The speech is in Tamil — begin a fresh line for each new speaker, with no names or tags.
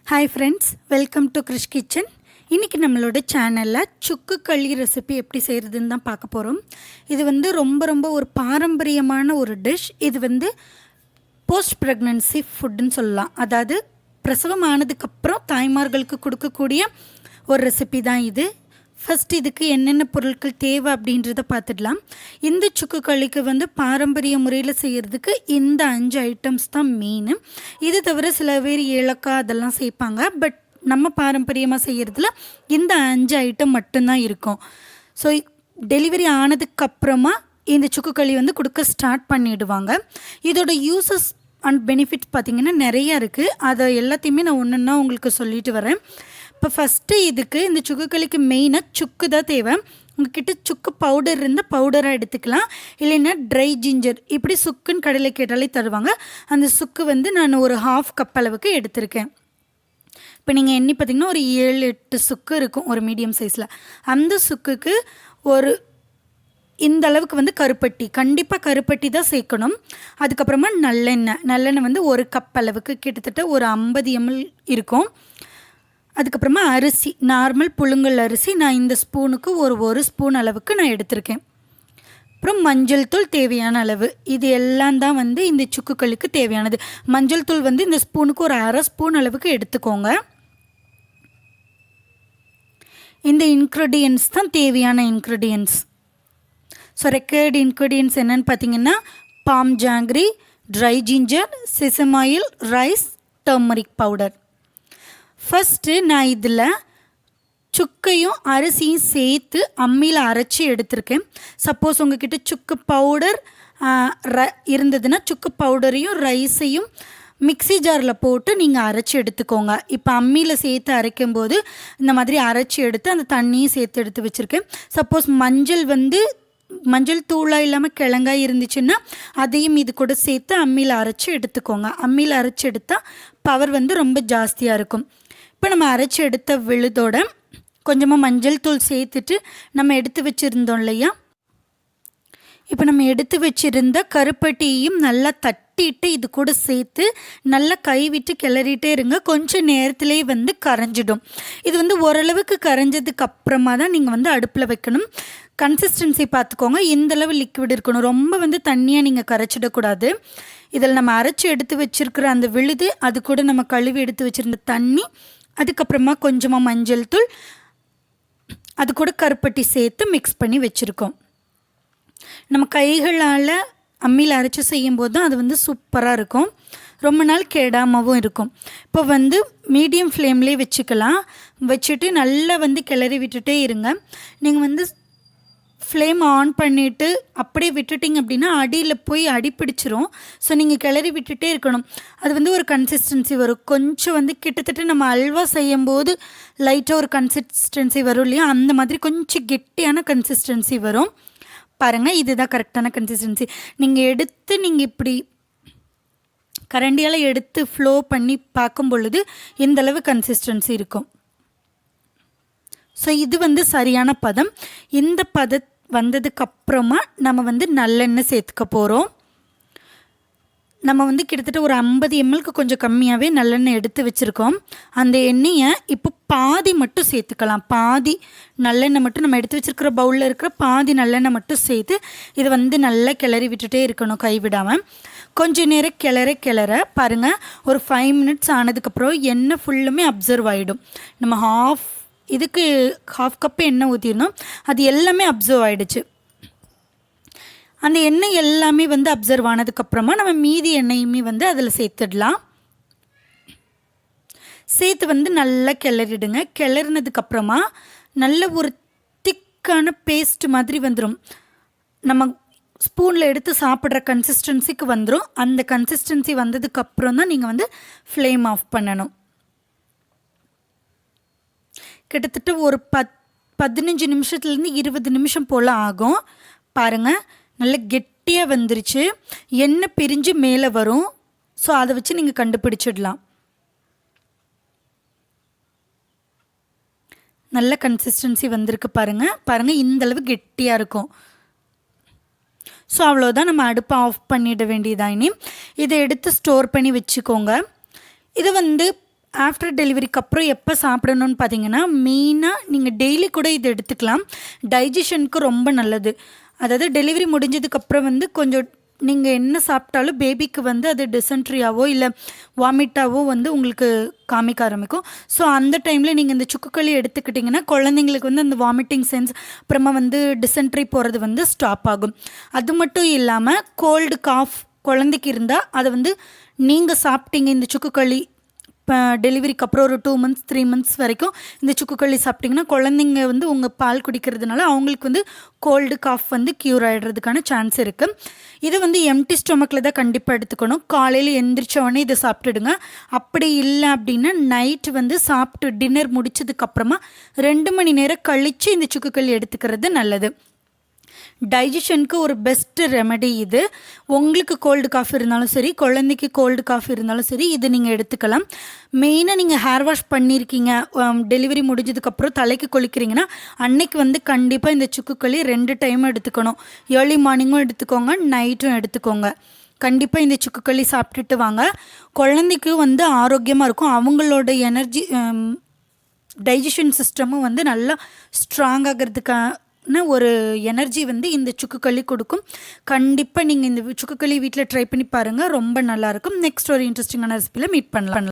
Hi friends, welcome to Krish kitchen. இன்றைக்கி நம்மளோட சேனலில் சுக்கு களி ரெசிபி எப்படி செய்கிறதுன்னு தான் பார்க்க போகிறோம். இது வந்து ரொம்ப ஒரு பாரம்பரியமான ஒரு டிஷ். இது வந்து போஸ்ட் ப்ரெக்னன்சி ஃபுட்டுன்னு சொல்லலாம். அதாவது பிரசவம் ஆனதுக்கப்புறம் தாய்மார்களுக்கு கொடுக்கக்கூடிய ஒரு ரெசிபி தான் இது. ஃபஸ்ட் இதுக்கு என்னென்ன பொருட்கள் தேவை அப்படின்றத பார்த்துடலாம். இந்த சுக்கு களிக்கு வந்து பாரம்பரிய முறையில் செய்கிறதுக்கு இந்த 5 ஐட்டம்ஸ் தான் மெயின். இது தவிர சில பேர் ஏலக்காய் அதெல்லாம் சேர்ப்பாங்க. பட் நம்ம பாரம்பரியமாக செய்கிறதுல இந்த 5 ஐட்டம் மட்டும்தான் இருக்கும். ஸோ டெலிவரி ஆனதுக்கப்புறமா இந்த சுக்கு களி வந்து கொடுக்க ஸ்டார்ட் பண்ணிவிடுவாங்க. இதோட யூசஸ் அண்ட் பெனிஃபிட்ஸ் பார்த்திங்கன்னா நிறையா இருக்குது. அதை எல்லாத்தையுமே நான் ஒன்றுன்னா உங்களுக்கு சொல்லிட்டு வரேன். இப்போ ஃபஸ்ட்டு இதுக்கு இந்த சுக்கு களிக்கு மெயினாக சுக்கு தான் தேவை. உங்கள்கிட்ட சுக்கு பவுடர் இருந்தால் பவுடராக எடுத்துக்கலாம், இல்லைன்னா ட்ரை ஜிஞ்சர் இப்படி சுக்குன்னு கடையில் கேட்டாலே தருவாங்க. அந்த சுக்கு வந்து நான் ஒரு 1/2 கப் அளவுக்கு எடுத்திருக்கேன். இப்போ நீங்கள் எண்ணி பார்த்திங்கன்னா ஒரு 7-8 சுக்கு இருக்கும் ஒரு மீடியம் சைஸில். அந்த சுக்குக்கு ஒரு இந்த அளவுக்கு வந்து கருப்பட்டி, கண்டிப்பாக கருப்பட்டி தான் சேர்க்கணும். அதுக்கப்புறமா நல்லெண்ணெய் வந்து 1 கப் அளவுக்கு கிட்டத்தட்ட ஒரு 50 ml இருக்கும். அதுக்கப்புறமா அரிசி, நார்மல் புழுங்கல் அரிசி நான் இந்த ஸ்பூனுக்கு ஒரு ஸ்பூன் அளவுக்கு நான் எடுத்திருக்கேன். அப்புறம் மஞ்சள் தூள் தேவையான அளவு. இது எல்லாம் தான் வந்து இந்த சுக்கு களிக்கு தேவையானது. மஞ்சள் தூள் வந்து இந்த ஸ்பூனுக்கு ஒரு 1/2 ஸ்பூன் அளவுக்கு எடுத்துக்கோங்க. இந்த இன்க்ரீடியன்ஸ் தான் தேவையான இன்க்ரீடியன்ஸ். ஸோ ரெக்வயர்டு இன்க்ரீடியன்ஸ் என்னென்னு பார்த்தீங்கன்னா palm jaggery, dry ginger, sesame oil, rice, turmeric powder. First நான் இதில் சுக்கையும் அரிசியும் சேர்த்து அம்மியில் அரைச்சி எடுத்திருக்கேன். சப்போஸ் உங்கள்கிட்ட சுக்கு பவுடர் இருந்ததுன்னா சுக்கு பவுடரையும் ரைஸையும் மிக்ஸி ஜாரில் போட்டு நீங்கள் அரைச்சி எடுத்துக்கோங்க. இப்போ அம்மியில் சேர்த்து அரைக்கும்போது இந்த மாதிரி அரைச்சி எடுத்து அந்த தண்ணியும் சேர்த்து எடுத்து வச்சுருக்கேன். சப்போஸ் மஞ்சள் தூளாக இல்லாமல் கிழங்காய் இருந்துச்சுன்னா அதையும் இது கூட சேர்த்து அம்மியில் அரைச்சி எடுத்துக்கோங்க. அம்மியில் அரைச்சி எடுத்தால் பவர் வந்து ரொம்ப ஜாஸ்தியாக இருக்கும். இப்போ நம்ம அரைச்சி எடுத்த விழுதோட கொஞ்சமாக மஞ்சள் தூள் சேர்த்துட்டு நம்ம எடுத்து வச்சுருந்தோம் இல்லையா, இப்போ நம்ம எடுத்து வச்சுருந்த கருப்பட்டியையும் நல்லா தட்டிட்டு இது கூட சேர்த்து நல்லா கைவிட்டு கிளறிட்டே இருங்க. கொஞ்சம் நேரத்துலேயே வந்து கரைஞ்சிடும். இது வந்து ஓரளவுக்கு கரைஞ்சதுக்கு அப்புறமா தான் நீங்கள் வந்து அடுப்பில் வைக்கணும். கன்சிஸ்டன்சி பார்த்துக்கோங்க, இந்தளவு லிக்விட் இருக்கணும். ரொம்ப வந்து தண்ணியாக நீங்கள் கரைச்சிடக்கூடாது. இதில் நம்ம அரைச்சி எடுத்து வச்சுருக்கிற அந்த விழுது, அது கூட நம்ம கழுவி எடுத்து வச்சுருந்த தண்ணி, அதுக்கப்புறமா கொஞ்சமாக மஞ்சள் தூள், அது கூட கருப்பட்டி சேர்த்து மிக்ஸ் பண்ணி வச்சுருக்கோம். நம்ம கைகளால் அம்மியில் அரைச்சி செய்யும்போது தான் அது வந்து சூப்பராக இருக்கும், ரொம்ப நாள் கெடாமவும் இருக்கும். இப்போ வந்து மீடியம் ஃப்ளேம்லேயே வச்சுக்கலாம். வச்சுட்டு நல்லா வந்து கிளறி விட்டுட்டே இருங்க. நீங்கள் வந்து ஃப்ளேம் ஆன் பண்ணிவிட்டு அப்படியே விட்டுட்டிங்க அப்படின்னா அடியில் போய் அடி பிடிச்சிரும். ஸோ நீங்கள் கிளறி விட்டுட்டே இருக்கணும். அது வந்து ஒரு கன்சிஸ்டன்சி வரும். கொஞ்சம் வந்து கிட்டத்தட்ட நம்ம அல்வா செய்யும்போது லைட்டாக ஒரு கன்சிஸ்டன்சி வரும் இல்லையா, அந்த மாதிரி கொஞ்சம் கெட்டியான கன்சிஸ்டன்சி வரும். பாருங்கள், இதுதான் கரெக்டான கன்சிஸ்டன்சி. நீங்கள் இப்படி கரண்டியால் எடுத்து ஃப்ளோ பண்ணி பார்க்கும் பொழுது இந்தளவு கன்சிஸ்டன்சி இருக்கும். ஸோ இது வந்து சரியான பதம். இந்த பதம் வந்ததுக்கப்புறமா நம்ம வந்து நல்லெண்ணெய் சேர்த்துக்க போகிறோம். நம்ம வந்து கிட்டத்தட்ட ஒரு 50 mlக்கு கொஞ்சம் கம்மியாகவே நல்லெண்ணெய் எடுத்து வச்சுருக்கோம். அந்த எண்ணெயை இப்போ பாதி மட்டும் சேர்த்துக்கலாம். பாதி நல்லெண்ணெய் மட்டும் நம்ம எடுத்து வச்சுருக்கிற பவுலில் இருக்கிற பாதி நல்லெண்ணெய் மட்டும் சேர்த்து இதை வந்து நல்லா கிளறி விட்டுட்டே இருக்கணும் கைவிடாமல். கொஞ்சம் நேரம் கிளற பாருங்கள், ஒரு 5 minutes ஆனதுக்கப்புறம் எண்ணெய் ஃபுல்லுமே அப்சர்வ் ஆகிடும். நம்ம இதுக்கு 1/2 கப்பு எண்ணெய் ஊற்றிடணும். அது எல்லாமே அப்சர்வ் ஆகிடுச்சு. அந்த எண்ணெய் எல்லாமே வந்து அப்சர்வ் ஆனதுக்கப்புறமா நம்ம மீதி எண்ணெயுமே வந்து அதில் சேர்த்துடலாம். சேர்த்து வந்து நல்லா கிளறிடுங்க. கிளறினதுக்கப்புறமா நல்ல ஒரு திக்கான பேஸ்ட் மாதிரி வந்துடும். நம்ம ஸ்பூனில் எடுத்து சாப்பிட்ற கன்சிஸ்டன்சிக்கு வந்துடும். அந்த கன்சிஸ்டன்சி வந்ததுக்கப்புறம் தான் நீங்கள் வந்து ஃப்ளேம் ஆஃப் பண்ணணும். கிட்டத்தட்ட ஒரு 15 நிமிஷத்துலேருந்து 20 நிமிஷம் போல் ஆகும். பாருங்கள், நல்ல கெட்டியாக வந்துருச்சு. எண்ணெய் பிரிஞ்சு மேலே வரும். ஸோ அதை வச்சு நீங்கள் கண்டுபிடிச்சிடலாம். நல்ல கன்சிஸ்டன்சி வந்திருக்கு பாருங்கள், இந்தளவு கெட்டியாக இருக்கும். ஸோ அவ்வளோதான், நம்ம அடுப்பை ஆஃப் பண்ணிட வேண்டியதாக. இனி இதை எடுத்து ஸ்டோர் பண்ணி வச்சுக்கோங்க. இதை வந்து ஆஃப்டர் டெலிவரிக்கு அப்புறம் எப்போ சாப்பிடணும்னு பார்த்தீங்கன்னா, மெயினாக நீங்கள் டெய்லி கூட இது எடுத்துக்கலாம். டைஜஷனுக்கு ரொம்ப நல்லது. அதாவது டெலிவரி முடிஞ்சதுக்கப்புறம் வந்து கொஞ்சம் நீங்கள் என்ன சாப்பிட்டாலும் பேபிக்கு வந்து அது டிசென்ட்ரியாவோ இல்லை வாமிட்டாவோ வந்து உங்களுக்கு காமிக்க ஆரம்பிக்கும். ஸோ அந்த டைமில் நீங்கள் இந்த சுக்குக்களி எடுத்துக்கிட்டிங்கன்னா குழந்தைங்களுக்கு வந்து அந்த வாமிட்டிங் சென்ஸ் அப்புறமா வந்து டிசென்ட்ரி போகிறது வந்து ஸ்டாப் ஆகும். அது மட்டும் இல்லாமல் கோல்டு காஃப் குழந்தைக்கு இருந்தால் அதை வந்து நீங்கள் சாப்பிட்டீங்க இந்த சுக்குக்களி இப்போ டெலிவரிக்கு அப்புறம் ஒரு 2 months 3 months வரைக்கும் இந்த சுக்குக்களி சாப்பிட்டிங்கன்னா குழந்தைங்க வந்து உங்கள் பால் குடிக்கிறதுனால அவங்களுக்கு வந்து கோல்டு காஃப் வந்து க்யூர் ஆகிடுறதுக்கான சான்ஸ் இருக்குது. இது வந்து எம்டி ஸ்டொமக்கில் தான் கண்டிப்பாக எடுத்துக்கணும். காலையில் எந்திரிச்சோடனே இதை சாப்பிட்டுடுங்க. அப்படி இல்லை அப்படின்னா நைட்டு வந்து சாப்பிட்டு டின்னர் முடிச்சதுக்கப்புறமா 2 மணி நேரம் கழித்து இந்த சுக்குக்களி எடுத்துக்கிறது நல்லது. டைஜஷனுக்கு ஒரு பெஸ்ட்டு ரெமெடி இது. உங்களுக்கு கோல்டு காஃப் இருந்தாலும் சரி, குழந்தைக்கு கோல்டு காஃப் இருந்தாலும் சரி, இது நீங்கள் எடுத்துக்கலாம். மெயினாக நீங்கள் ஹேர் வாஷ் பண்ணியிருக்கீங்க, டெலிவரி முடிஞ்சதுக்கப்புறம் தலைக்கு குளிக்கிறீங்கன்னா அன்னைக்கு வந்து கண்டிப்பாக இந்த சுக்குக்களி 2 டைம் எடுத்துக்கணும். ஏர்லி மார்னிங்கும் எடுத்துக்கோங்க, நைட்டும் எடுத்துக்கோங்க. கண்டிப்பாக இந்த சுக்குக்களி சாப்பிட்டுட்டு வாங்க. குழந்தைக்கும் வந்து ஆரோக்கியமாக இருக்கும். அவங்களோட எனர்ஜி டைஜஷன் சிஸ்டமும் வந்து நல்லா ஸ்ட்ராங் ஆகிறதுக்கான ஒரு எனர்ஜி வந்து இந்த சுக்குக்களி கொடுக்கும். கண்டிப்பாக நீங்கள் இந்த சுக்குக்களி வீட்டில் ட்ரை பண்ணி பாருங்கள். ரொம்ப நல்லாயிருக்கும். நெக்ஸ்ட் ஒரு இன்ட்ரெஸ்டிங்கான ரெசிபியில் மீட் பண்ணலாம்.